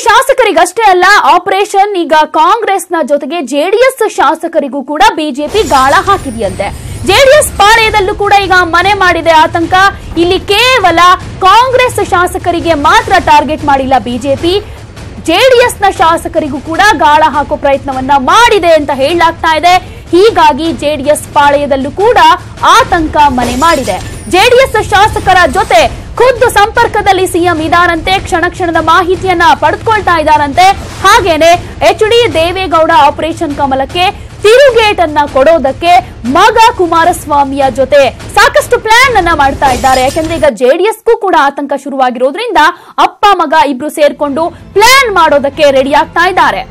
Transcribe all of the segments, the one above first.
ಶಾಸಕರಿಗಷ್ಟೇ ಅಲ್ಲ, ಆಪರೇಷನ್ ಈಗ ಕಾಂಗ್ರೆಸ್ನ ಜೊತೆಗೆ ಜೆಡಿಎಸ್ ಶಾಸಕರಿಗೂ ಕೂಡ ಬಿಜೆಪಿ ಗಾಳ ಹಾಕಿದೆಯಂತೆ. ಜೆಡಿಎಸ್ ಪಾಳೆಯದಲ್ಲೂ ಕೂಡ ಈಗ ಮನೆ ಮಾಡಿದೆ ಆತಂಕ. ಇಲ್ಲಿ ಕೇವಲ ಕಾಂಗ್ರೆಸ್ ಶಾಸಕರಿಗೆ ಮಾತ್ರ ಟಾರ್ಗೆಟ್ ಮಾಡಿಲ್ಲ ಬಿಜೆಪಿ, ಜೆಡಿಎಸ್ನ ಶಾಸಕರಿಗೂ ಕೂಡ ಗಾಳ ಹಾಕೋ ಪ್ರಯತ್ನವನ್ನ ಮಾಡಿದೆ ಅಂತ ಹೇಳಲಾಗ್ತಾ ಇದೆ. ಹೀಗಾಗಿ ಜೆಡಿಎಸ್ ಪಾಳೆಯದಲ್ಲೂ ಕೂಡ ಆತಂಕ ಮನೆ ಮಾಡಿದೆ. ಜೆಡಿಎಸ್ ಶಾಸಕರ ಜೊತೆ ಖುದ್ದು ಸಂಪರ್ಕದಲ್ಲಿ ಸಿಎಂ ಇದಾರಂತೆ, ಕ್ಷಣದ ಮಾಹಿತಿಯನ್ನ ಪಡೆದುಕೊಳ್ತಾ ಇದ್ದಾರಂತೆ. ಹಾಗೇನೆ ಎಚ್.ಡಿ. ದೇವೇಗೌಡ ಆಪರೇಷನ್ ಕಮಲಕ್ಕೆ ತಿರುಗೇಟನ್ನ ಕೊಡೋದಕ್ಕೆ ಮಗ ಕುಮಾರಸ್ವಾಮಿಯ ಜೊತೆ ಸಾಕಷ್ಟು ಪ್ಲಾನ್ ಅನ್ನ ಮಾಡ್ತಾ ಇದ್ದಾರೆ. ಯಾಕಂದ್ರೆ ಈಗ ಜೆಡಿಎಸ್ಗೂ ಕೂಡ ಆತಂಕ ಶುರುವಾಗಿರೋದ್ರಿಂದ ಅಪ್ಪ ಮಗ ಇಬ್ರು ಸೇರ್ಕೊಂಡು ಪ್ಲಾನ್ ಮಾಡೋದಕ್ಕೆ ರೆಡಿ ಆಗ್ತಾ ಇದ್ದಾರೆ.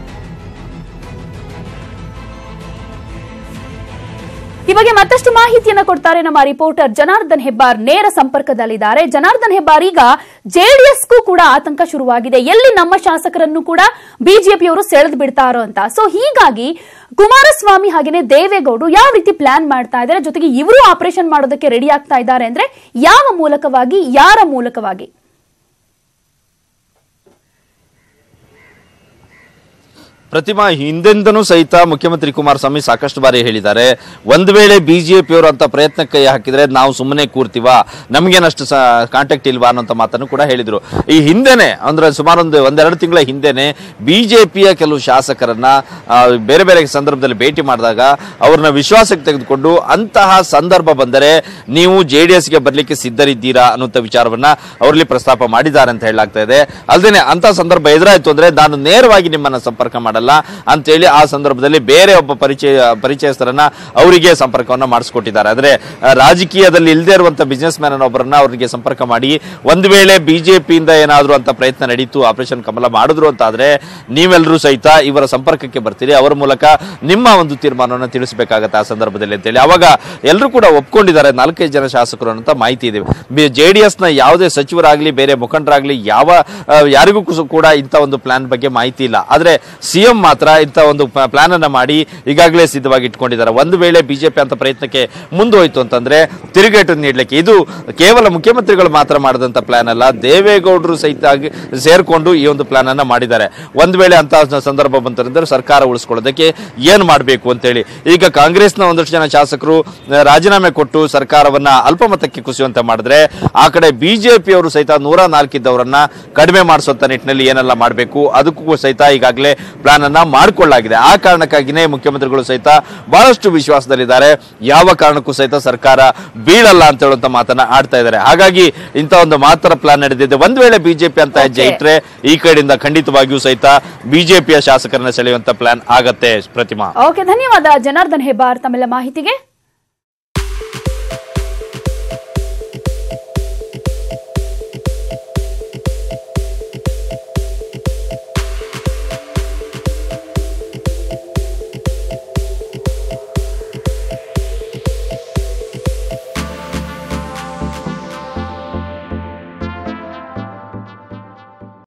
ಈ ಬಗ್ಗೆ ಮತ್ತಷ್ಟು ಮಾಹಿತಿಯನ್ನ ಕೊಡ್ತಾರೆ ನಮ್ಮ ರಿಪೋರ್ಟರ್ ಜನಾರ್ದನ್ ಹೆಬ್ಬಾರ್, ನೇರ ಸಂಪರ್ಕದಲ್ಲಿದ್ದಾರೆ. ಜನಾರ್ದನ್ ಹೆಬ್ಬಾರ್, ಈಗ ಜೆಡಿಎಸ್ಗೂ ಕೂಡ ಆತಂಕ ಶುರುವಾಗಿದೆ, ಎಲ್ಲಿ ನಮ್ಮ ಶಾಸಕರನ್ನು ಕೂಡ ಬಿಜೆಪಿಯವರು ಸೆಳೆದು ಬಿಡ್ತಾರೋ ಅಂತ. ಸೊ ಹೀಗಾಗಿ ಕುಮಾರಸ್ವಾಮಿ ಹಾಗೇನೆ ದೇವೇಗೌಡರು ಯಾವ ರೀತಿ ಪ್ಲಾನ್ ಮಾಡ್ತಾ ಇದ್ದಾರೆ, ಜೊತೆಗೆ ಇವರು ಆಪರೇಷನ್ ಮಾಡೋದಕ್ಕೆ ರೆಡಿ ಆಗ್ತಾ ಇದ್ದಾರೆ ಅಂದ್ರೆ ಯಾವ ಮೂಲಕವಾಗಿ, ಯಾರ ಮೂಲಕವಾಗಿ? ಪ್ರತಿಮಾ, ಹಿಂದೆಂದನೂ ಸಹಿತ ಮುಖ್ಯಮಂತ್ರಿ ಕುಮಾರಸ್ವಾಮಿ ಸಾಕಷ್ಟು ಬಾರಿ ಹೇಳಿದ್ದಾರೆ, ಒಂದು ವೇಳೆ ಬಿಜೆಪಿಯವರು ಅಂತ ಪ್ರಯತ್ನ ಕೈ ಹಾಕಿದ್ರೆ ನಾವು ಸುಮ್ಮನೆ ಕೂರ್ತೀವ, ನಮ್ಗೇನಷ್ಟು ಕಾಂಟ್ಯಾಕ್ಟ್ ಇಲ್ವಾ ಅನ್ನೋಂಥ ಮಾತನ್ನು ಕೂಡ ಹೇಳಿದ್ರು. ಈ ಹಿಂದೆನೆ ಅಂದ್ರೆ ಸುಮಾರು ಒಂದೆರಡು ತಿಂಗಳ ಹಿಂದೆನೆ ಬಿಜೆಪಿಯ ಕೆಲವು ಶಾಸಕರನ್ನ ಬೇರೆ ಬೇರೆ ಸಂದರ್ಭದಲ್ಲಿ ಭೇಟಿ ಮಾಡಿದಾಗ ಅವ್ರನ್ನ ವಿಶ್ವಾಸಕ್ಕೆ ತೆಗೆದುಕೊಂಡು ಅಂತಹ ಸಂದರ್ಭ ಬಂದರೆ ನೀವು ಜೆಡಿಎಸ್ಗೆ ಬರ್ಲಿಕ್ಕೆ ಸಿದ್ಧರಿದ್ದೀರಾ ಅನ್ನುವಂಥ ವಿಚಾರವನ್ನ ಅವರಲ್ಲಿ ಪ್ರಸ್ತಾಪ ಮಾಡಿದ್ದಾರೆ ಅಂತ ಹೇಳಲಾಗ್ತಾ ಇದೆ. ಅಲ್ಲದೆ ಅಂತ ಸಂದರ್ಭ ಎದುರಾಯ್ತು ಅಂದ್ರೆ ನಾನು ನೇರವಾಗಿ ನಿಮ್ಮನ್ನ ಸಂಪರ್ಕ ಮಾಡಲ್ಲ ಅಂತೇಳಿ ಆ ಸಂದರ್ಭದಲ್ಲಿ ಬೇರೆ ಒಬ್ಬ ಪರಿಚಯಸ್ಥರನ್ನ ಅವರಿಗೆ ಸಂಪರ್ಕವನ್ನ ಮಾಡಿಸ್ಕೊಟ್ಟಿದ್ದಾರೆ. ಅಂದ್ರೆ ರಾಜಕೀಯದಲ್ಲಿ ಇಲ್ಲದೆ ಇರುವಂತಹ ಬಿಸಿನೆಸ್ ಮ್ಯಾನ್ ಒಬ್ಬರನ್ನ ಅವರಿಗೆ ಸಂಪರ್ಕ ಮಾಡಿ ಒಂದು ವೇಳೆ ಬಿಜೆಪಿಯಿಂದ ಏನಾದ್ರು ಅಂತ ಪ್ರಯತ್ನ ನಡೀತು, ಆಪರೇಷನ್ ಕಮಲ ಮಾಡಿದ್ರು ಅಂತ ಆದ್ರೆ ನೀವೆಲ್ಲರೂ ಸಹಿತ ಇವರ ಸಂಪರ್ಕಕ್ಕೆ ಬರ್ತೀರಿ, ಅವರ ಮೂಲಕ ನಿಮ್ಮ ಒಂದು ತೀರ್ಮಾನವನ್ನು ತಿಳಿಸಬೇಕಾಗತ್ತೆ ಆ ಸಂದರ್ಭದಲ್ಲಿ ಅಂತೇಳಿ ಅವಾಗ ಎಲ್ಲರೂ ಕೂಡ ಒಪ್ಕೊಂಡಿದ್ದಾರೆ. 4-5 ಜನ ಶಾಸಕರು ಅಂತ ಮಾಹಿತಿ ಇದೆ. ಜೆಡಿಎಸ್ ನ ಯಾವುದೇ ಸಚಿವರಾಗ್ಲಿ ಬೇರೆ ಮುಖಂಡರಾಗ್ಲಿ ಯಾರಿಗೂ ಕೂಡ ಇಂಥ ಒಂದು ಪ್ಲಾನ್ ಬಗ್ಗೆ ಮಾಹಿತಿ ಇಲ್ಲ. ಆದ್ರೆ ಸಿಎಂ ಮಾತ್ರ ಇಂಥ ಒಂದು ಪ್ಲಾನ್ ಅನ್ನ ಮಾಡಿ ಈಗಾಗಲೇ ಸಿದ್ಧವಾಗಿ ಇಟ್ಕೊಂಡಿದ್ದಾರೆ. ಒಂದು ವೇಳೆ ಬಿಜೆಪಿ ಅಂತ ಪ್ರಯತ್ನಕ್ಕೆ ಮುಂದೋಯ್ತು ಅಂತಂದ್ರೆ ತಿರುಗೇಟು ನೀಡಲಿಕ್ಕೆ ಇದು ಕೇವಲ ಮುಖ್ಯಮಂತ್ರಿಗಳು ಮಾತ್ರ ಮಾಡಿದಂತ ಪ್ಲಾನ್ ಅಲ್ಲ, ದೇವೇಗೌಡರು ಸಹಿತ ಸೇರ್ಕೊಂಡು ಈ ಒಂದು ಪ್ಲಾನ್ ಅನ್ನ ಮಾಡಿದ್ದಾರೆ. ಒಂದು ವೇಳೆ ಅಂತ ಸಂದರ್ಭ ಬಂತಂದ್ರೆ ಸರ್ಕಾರ ಉಳಿಸ್ಕೊಳ್ಳೋದಕ್ಕೆ ಏನ್ ಮಾಡಬೇಕು ಅಂತೇಳಿ ಈಗ ಕಾಂಗ್ರೆಸ್ನ ಒಂದಷ್ಟು ಜನ ಶಾಸಕರು ರಾಜೀನಾಮೆ ಕೊಟ್ಟು ಸರ್ಕಾರವನ್ನ ಅಲ್ಪಮತಕ್ಕೆ ಕುಸಿಯುವಂತೆ ಮಾಡಿದ್ರೆ ಆ ಕಡೆ ಬಿಜೆಪಿಯವರು ಸಹಿತ 104 ಇದ್ದವರನ್ನ ಕಡಿಮೆ ಮಾಡಿಸುವಂತ ನಿಟ್ಟಿನಲ್ಲಿ ಏನೆಲ್ಲ ಮಾಡಬೇಕು ಅದಕ್ಕೂ ಸಹಿತ ಈಗಾಗಲೇ ಪ್ಲಾನ್ ಅನ್ನ ಮಾಡಿಕೊಳ್ಳಲಾಗಿದೆ. ಆ ಕಾರಣಕ್ಕಾಗಿನೇ ಮುಖ್ಯಮಂತ್ರಿಗಳು ಸಹಿತ ಬಹಳಷ್ಟು ವಿಶ್ವಾಸದಲ್ಲಿದ್ದಾರೆ, ಯಾವ ಕಾರಣಕ್ಕೂ ಸಹಿತ ಸರ್ಕಾರ ಬೀಳಲ್ಲ ಅಂತ ಹೇಳುವಂತ ಮಾತನ್ನ ಆಡ್ತಾ ಇದ್ದಾರೆ. ಹಾಗಾಗಿ ಇಂಥ ಒಂದು ಮಾತ್ರ ಪ್ಲಾನ್ ನಡೆದಿದೆ. ಒಂದ್ ವೇಳೆ ಬಿಜೆಪಿ ಅಂತ ಹೆಜ್ಜೆ ಇಟ್ರೆ ಈ ಕಡೆಯಿಂದ ಖಂಡಿತವಾಗಿಯೂ ಸಹಿತ ಬಿಜೆಪಿಯ ಶಾಸಕರನ್ನ ಸೆಳೆಯುವಂತ ಪ್ಲಾನ್ ಆಗತ್ತೆ. ಪ್ರತಿಮಾ, ಓಕೆ, ಧನ್ಯವಾದ ಜನಾರ್ದನ್ ಹೆಬ್ಬಾರ್ ತಮ್ಮೆಲ್ಲ ಮಾಹಿತಿಗೆ.